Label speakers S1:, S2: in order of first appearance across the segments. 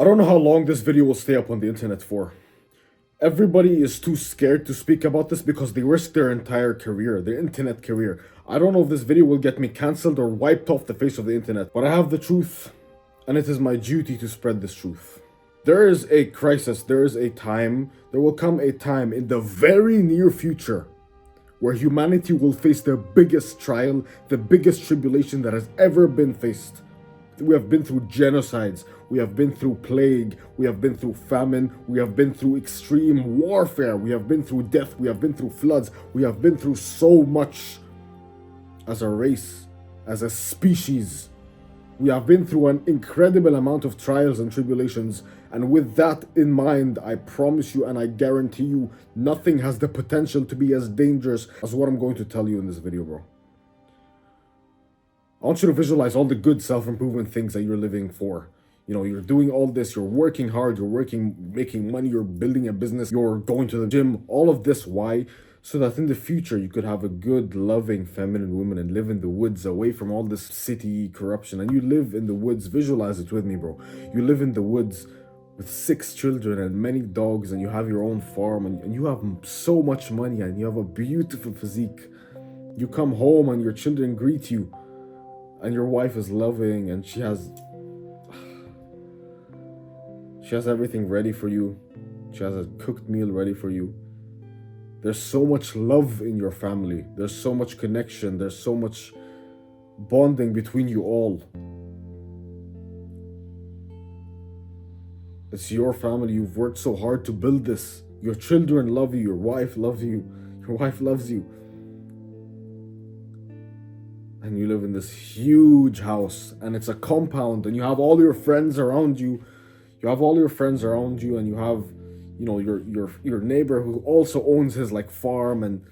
S1: don't know how long this video will stay up on the internet for. Everybody is too scared to speak about this because they risk their entire career, their internet career. I don't know if this video will get me cancelled or wiped off the face of the internet, but I have the truth, and it is my duty to spread this truth. There is a crisis, there will come a time in the very near future where humanity will face the biggest trial, the biggest tribulation that has ever been faced. We have been through genocides, we have been through plague, we have been through famine, we have been through extreme warfare, we have been through death, we have been through floods, we have been through so much as a race, as a species. We have been through an incredible amount of trials and tribulations, and with that in mind, I promise you and I guarantee you, nothing has the potential to be as dangerous as what I'm going to tell you in this video, bro. I want you to visualize all the good self-improvement things that you're living for. You know, you're doing all this, you're working hard, making money, you're building a business, you're going to the gym, all of this. Why? So that in the future you could have a good, loving, feminine woman and live in the woods away from all this city corruption. And you live in the woods, visualize it with me, bro. You live in the woods with 6 children and many dogs, and you have your own farm, and you have so much money, and you have a beautiful physique. You come home and your children greet you, and your wife is loving, and she has everything ready for you. She has a cooked meal ready for you. There's so much love in your family. There's so much connection. There's so much bonding between you all. It's your family. You've worked so hard to build this. Your children love you. Your wife loves you. Your wife loves you. And you live in this huge house, and it's a compound, and you have all your friends around you. You have all your friends around you, and you have, you know, your neighbor who also owns his farm, and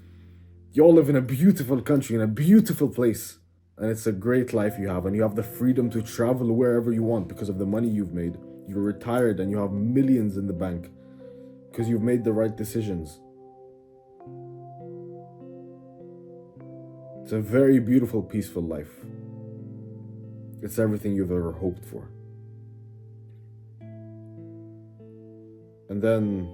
S1: you all live in a beautiful country, in a beautiful place. And it's a great life you have, and you have the freedom to travel wherever you want because of the money you've made. You're retired and you have millions in the bank because you've made the right decisions. It's a very beautiful, peaceful life. It's everything you've ever hoped for. And then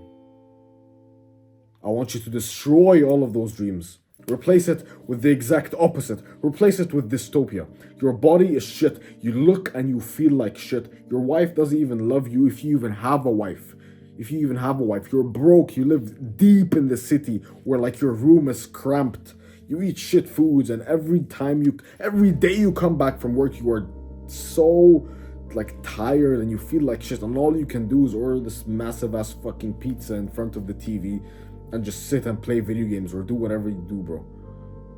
S1: I want you to destroy all of those dreams. Replace it with the exact opposite. Replace it with dystopia. Your body is shit. You look and you feel like shit. Your wife doesn't even love you if you even have a wife. You're broke. You live deep in the city where your room is cramped. You eat shit foods, and every day you come back from work, you are so tired and you feel like shit, and all you can do is order this massive ass fucking pizza in front of the TV and just sit and play video games or do whatever you do, bro.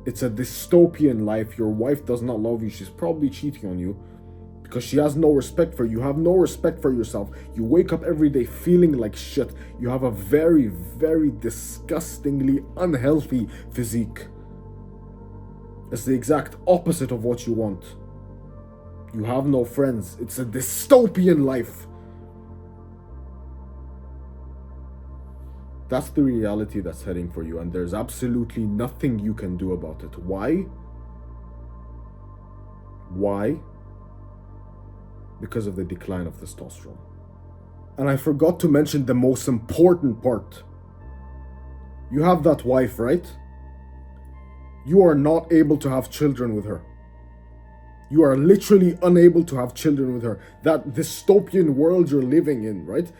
S1: It's a dystopian life. Your wife does not love you. She's probably cheating on you because she has no respect for you. You have no respect for yourself. You wake up every day feeling like shit. You have a very, very disgustingly unhealthy physique. It's the exact opposite of what you want. You have no friends. It's a dystopian life. That's the reality that's heading for you, and there's absolutely nothing you can do about it. Why? Why? Because of the decline of testosterone. And I forgot to mention the most important part. You have that wife, right? You are not able to have children with her. You are literally unable to have children with her. That dystopian world you're living in, right?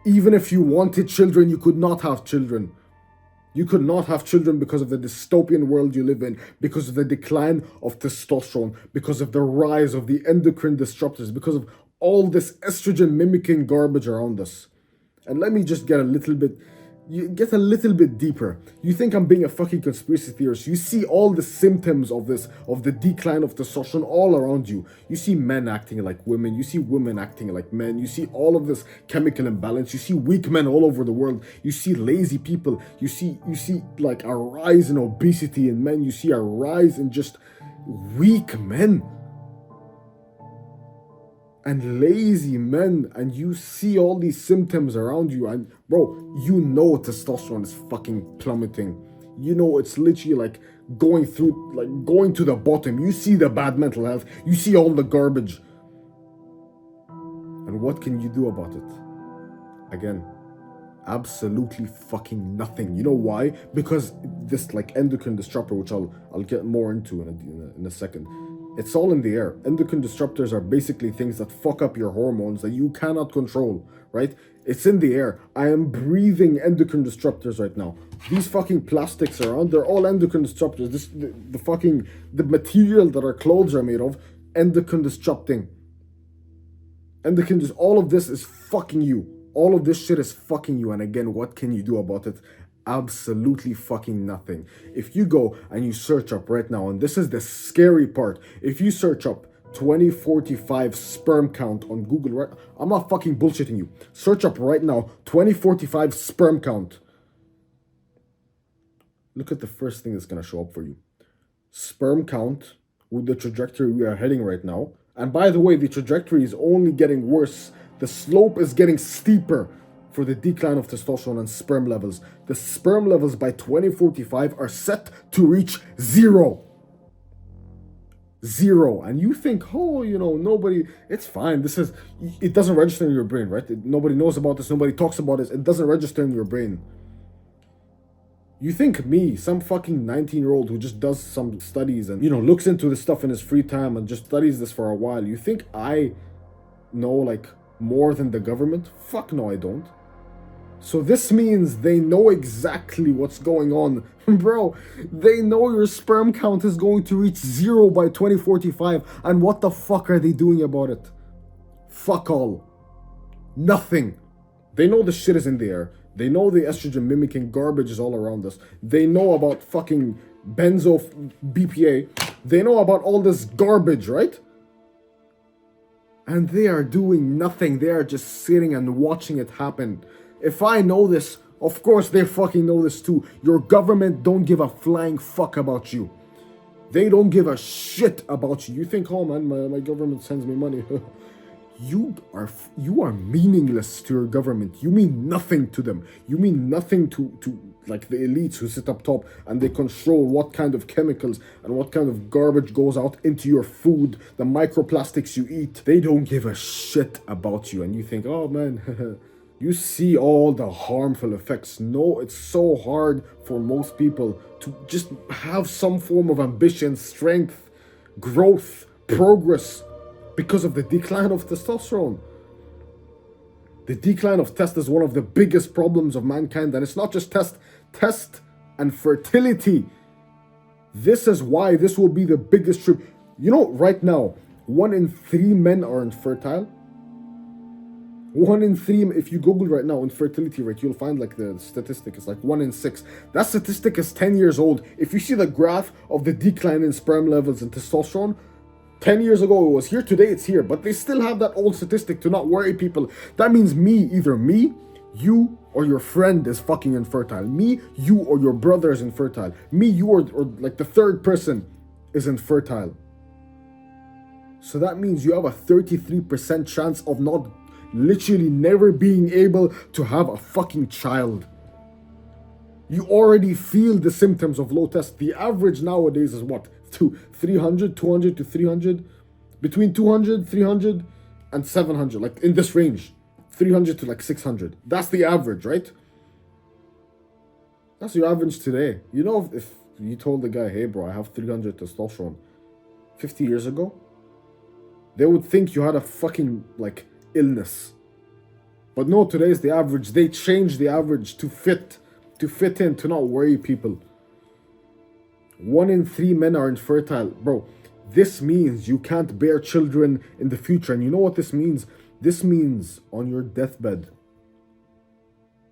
S1: Even if you wanted children, you could not have children. You could not have children because of the dystopian world you live in, because of the decline of testosterone, because of the rise of the endocrine disruptors, because of all this estrogen mimicking garbage around us. And let me just get a little bit deeper. You think I'm being a fucking conspiracy theorist. You see all the symptoms of the decline of testosterone all around you. You see men acting like women. You see women acting like men. You see all of this chemical imbalance. You see weak men all over the world. You see lazy people. You see a rise in obesity in men. You see a rise in just weak men and lazy men, and you see all these symptoms around you, and bro, you know testosterone is fucking plummeting. You know it's literally going to the bottom. You see the bad mental health. You see all the garbage. And And what can you do about it? Again, absolutely fucking nothing. You know why? Because this like endocrine disruptor, which I'll get more into in a second, it's all in the air. Endocrine disruptors are basically things that fuck up your hormones that you cannot control, right? It's in the air. I am breathing endocrine disruptors right now. These fucking plastics around, they're all endocrine disruptors. The material that our clothes are made of, endocrine disrupting. All of this is fucking you. All of this shit is fucking you. And again, what can you do about it? Absolutely fucking nothing. If you go and you search up right now, and this is the scary part, if you search up 2045 sperm count on Google, right? I'm not fucking bullshitting you. Search up right now 2045 sperm count. Look at the first thing that's gonna show up for you. Sperm count with the trajectory we are heading right now. And by the way, the trajectory is only getting worse. The slope is getting steeper for the decline of testosterone and sperm levels. The sperm levels by 2045 are set to reach zero. And you think, oh, nobody, it's fine. It doesn't register in your brain, right? Nobody knows about this. Nobody talks about this. It doesn't register in your brain. You think me, some fucking 19-year-old who just does some studies and, looks into this stuff in his free time and just studies this for a while, you think I know, like, more than the government? Fuck no, I don't. So this means they know exactly what's going on. Bro, they know your sperm count is going to reach zero by 2045. And what the fuck are they doing about it? Fuck all. Nothing. They know the shit is in the air. They know the estrogen mimicking garbage is all around us. They know about fucking benzo BPA. They know about all this garbage, right? And they are doing nothing. They are just sitting and watching it happen. If I know this, of course they fucking know this too. Your government don't give a flying fuck about you. They don't give a shit about you. You think, oh man, my government sends me money. You are meaningless to your government. You mean nothing to them. You mean nothing to like the elites who sit up top and they control what kind of chemicals and what kind of garbage goes out into your food, the microplastics you eat. They don't give a shit about you. And you think, oh man, you see all the harmful effects. No, it's so hard for most people to just have some form of ambition, strength, growth, progress, because of the decline of testosterone. The decline of test is one of the biggest problems of mankind, and it's not just test and fertility. This is why this will be the biggest trip. Right now, 1 in 3 men are infertile. 1 in 3, if you Google right now infertility rate, you'll find like the statistic is like 1 in 6. That statistic is 10 years old. If you see the graph of the decline in sperm levels and testosterone, 10 years ago it was here, today it's here, but they still have that old statistic to not worry people. That means either me, you, or your friend is fucking infertile. Me, you, or your brother is infertile. Me, you, or like the third person is infertile. So that means you have a 33% chance of literally never being able to have a fucking child. You already feel the symptoms of low test. The average nowadays is what? 200 to 300, between 200, 300, and 700, like in this range, 300 to like 600. That's the average, right? That's your average today. If you told the guy, hey bro, I have 300 testosterone 50 years ago, they would think you had a fucking like illness. But no, today's the average. They changed the average to fit in, to not worry people. 1 in 3 men are infertile. Bro, this means you can't bear children in the future. And you know what this means? This means on your deathbed,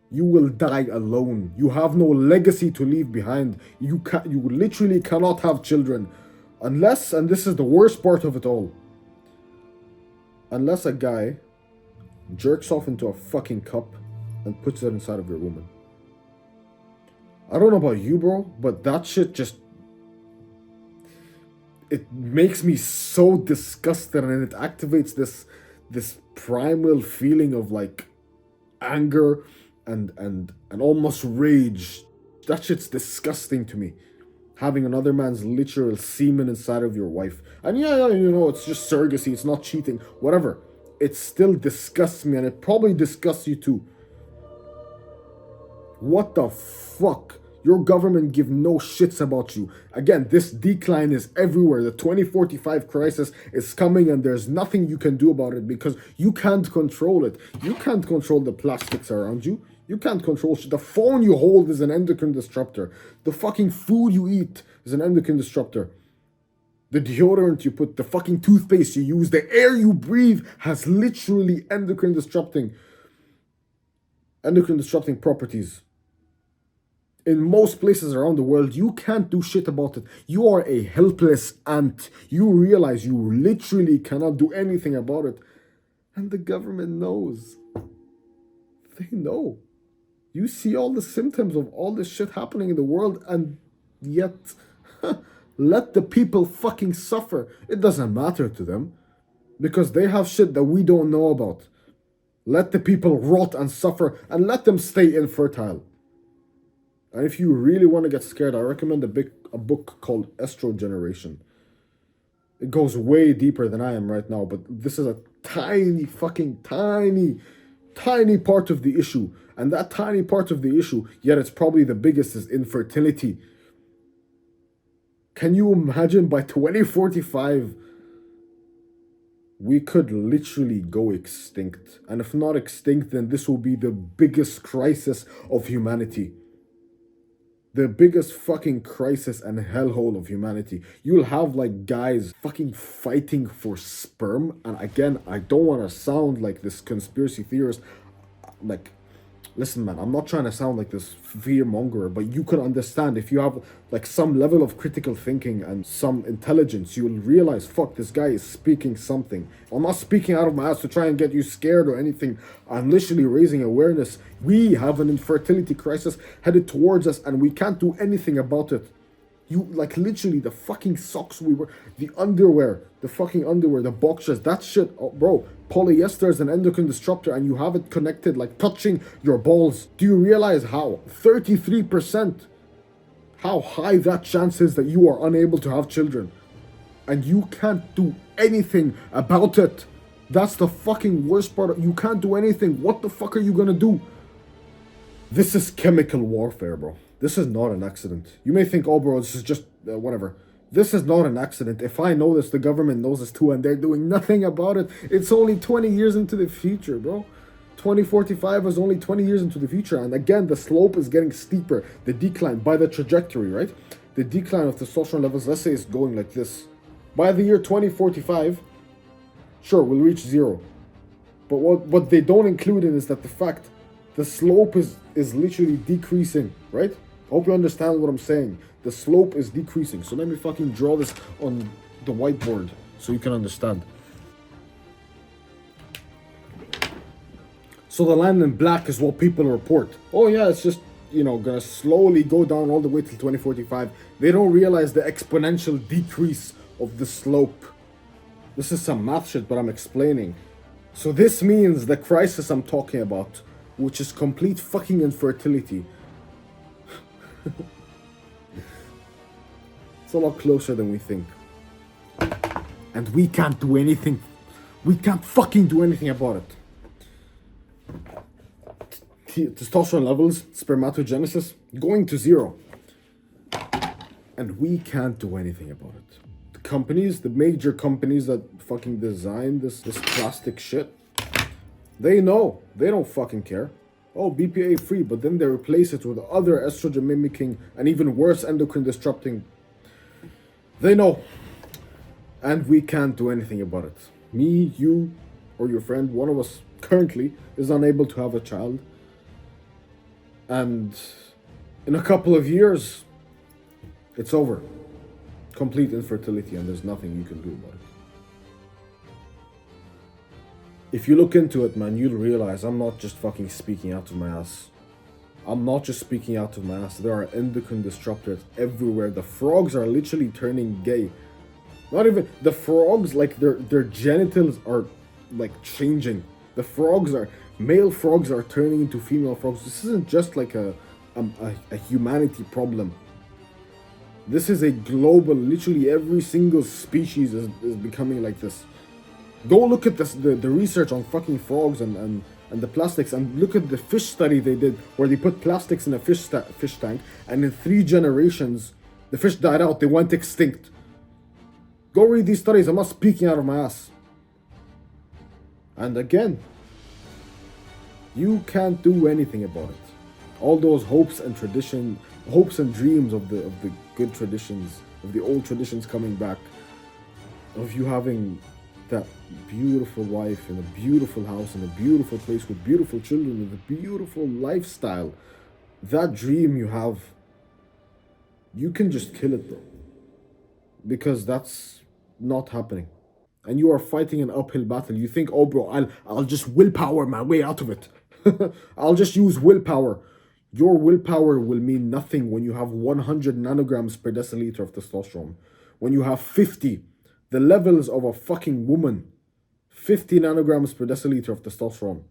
S1: you will die alone. You have no legacy to leave behind. You literally cannot have children. Unless, and this is the worst part of it all, unless a guy jerks off into a fucking cup and puts it inside of your woman. I don't know about you, bro, but that shit just, it makes me so disgusted, and it activates this primal feeling of like anger and almost rage. That shit's disgusting to me. Having another man's literal semen inside of your wife. And yeah, it's just surrogacy, it's not cheating, whatever. it still disgusts me, and it probably disgusts you too. What the fuck? Your government give no shits about you. Again, this decline is everywhere. The 2045 crisis is coming, and there's nothing you can do about it because you can't control it. You can't control the plastics around you. You can't control shit. The phone you hold is an endocrine disruptor. The fucking food you eat is an endocrine disruptor. The deodorant you put, the fucking toothpaste you use, the air you breathe has literally endocrine disrupting properties. In most places around the world, you can't do shit about it. You are a helpless ant. You realize you literally cannot do anything about it. And the government knows. They know. You see all the symptoms of all this shit happening in the world, and yet let the people fucking suffer. It doesn't matter to them because they have shit that we don't know about. Let the people rot and suffer, and let them stay infertile. And if you really want to get scared, I recommend a book called Estrogeneration. It goes way deeper than I am right now, but this is a tiny part of the issue. And that tiny part of the issue, yet it's probably the biggest, is infertility. Can you imagine by 2045, we could literally go extinct? And if not extinct, then this will be the biggest crisis of humanity. The biggest fucking crisis and hellhole of humanity. You'll have like guys fucking fighting for sperm. And again, I don't want to sound like this conspiracy theorist. Like, listen, man, I'm not trying to sound like this fear monger, but you can understand if you have like some level of critical thinking and some intelligence, you'll realize, fuck, this guy is speaking something. I'm not speaking out of my ass to try and get you scared or anything. I'm literally raising awareness. We have an infertility crisis headed towards us, and we can't do anything about it. You, like, literally, the fucking socks we wear, the underwear, the boxers, that shit, oh, bro, polyester is an endocrine disruptor, and you have it connected, like, touching your balls. Do you realize how 33%, how high that chance is that you are unable to have children? And you can't do anything about it. That's the fucking worst part. You can't do anything. What the fuck are you gonna do? This is chemical warfare, bro. This is not an accident. You may think, oh, bro, this is just whatever. This is not an accident. If I know this, the government knows this too, and they're doing nothing about it. It's only 20 years into the future, bro. 2045 is only 20 years into the future. And again, the slope is getting steeper. The decline by the trajectory, right? The decline of testosterone levels, let's say it's going like this. By the year 2045, sure, we'll reach zero. But what they don't include in is that the fact the slope is literally decreasing, right? Hope you understand what I'm saying. The slope is decreasing. So let me fucking draw this on the whiteboard so you can understand. So the line in black is what people report. Oh yeah, it's just, gonna slowly go down all the way till 2045. They don't realize the exponential decrease of the slope. This is some math shit, but I'm explaining. So this means the crisis I'm talking about, which is complete fucking infertility, it's a lot closer than we think. And we can't do anything. We can't fucking do anything about it. Testosterone levels, spermatogenesis, going to zero. And we can't do anything about it. The companies, the major companies that fucking design this plastic shit, they know. They don't fucking care. Oh, BPA free, but then they replace it with other estrogen mimicking and even worse endocrine disrupting. They know. And we can't do anything about it. Me, you, or your friend, one of us currently is unable to have a child. And in a couple of years, it's over. Complete infertility, and there's nothing you can do about it. If you look into it, man, you'll realize I'm not just fucking speaking out of my ass. I'm not just speaking out of my ass. There are endocrine disruptors everywhere. The frogs are literally turning gay. Not even the frogs, like their genitals are like changing. The frogs are, male frogs are turning into female frogs. This isn't just like a humanity problem. This is a global, literally every single species is becoming like this. Go look at this, the research on fucking frogs and the plastics, and look at the fish study they did where they put plastics in a fish tank, and in 3 generations, the fish died out, they went extinct. Go read these studies, I'm not speaking out of my ass. And again, you can't do anything about it. All those hopes and dreams of the good traditions, of the old traditions coming back, of you having that beautiful wife in a beautiful house in a beautiful place with beautiful children with a beautiful lifestyle, that dream you have, you can just kill it, bro, because that's not happening. And you are fighting an uphill battle. You think, oh bro, I'll just willpower my way out of it. I'll just use willpower. Your willpower will mean nothing when you have 100 nanograms per deciliter of testosterone. When you have 50, the levels of a fucking woman, 50 nanograms per deciliter of testosterone.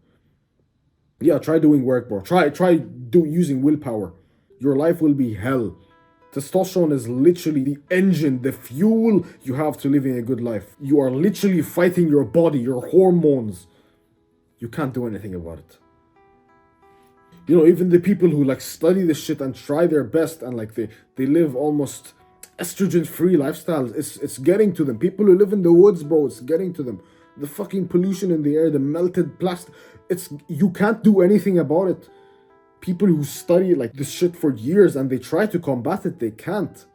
S1: Yeah, try doing work, bro. Try using willpower. Your life will be hell. Testosterone is literally the engine, the fuel you have to living a good life. You are literally fighting your body, your hormones. You can't do anything about it. You know, even the people who like study this shit and try their best and like they live almost estrogen-free lifestyles, it's getting to them. People who live in the woods, bro, it's getting to them. The fucking pollution in the air, the melted plastic, you can't do anything about it. People who study like this shit for years and they try to combat it, they can't.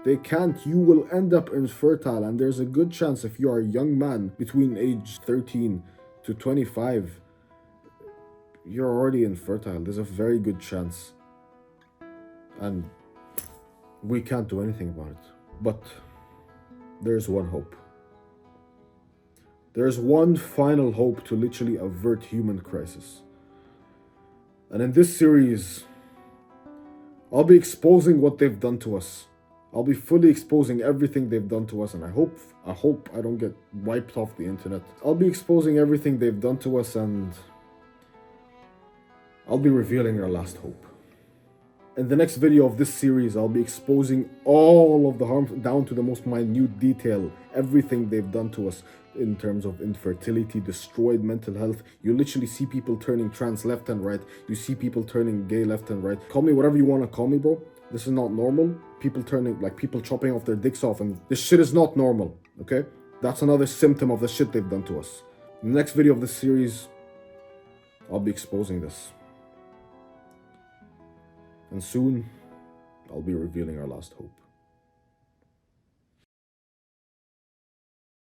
S1: They can't. You will end up infertile, and there's a good chance if you are a young man between age 13 to 25, you're already infertile. There's a very good chance. And we can't do anything about it. But there's one hope. There's one final hope to literally avert human crisis. And in this series, I'll be exposing what they've done to us. I'll be fully exposing everything they've done to us, and I hope I don't get wiped off the internet. I'll be exposing everything they've done to us, and I'll be revealing our last hope. In the next video of this series, I'll be exposing all of the harm down to the most minute detail, everything they've done to us in terms of infertility, destroyed mental health. You literally see people turning trans left and right. You see people turning gay left and right. Call me whatever you want to call me, bro. This is not normal. People chopping off their dicks off, and this shit is not normal, okay? That's another symptom of the shit they've done to us. In the next video of this series, I'll be exposing this. And soon, I'll be revealing our last hope.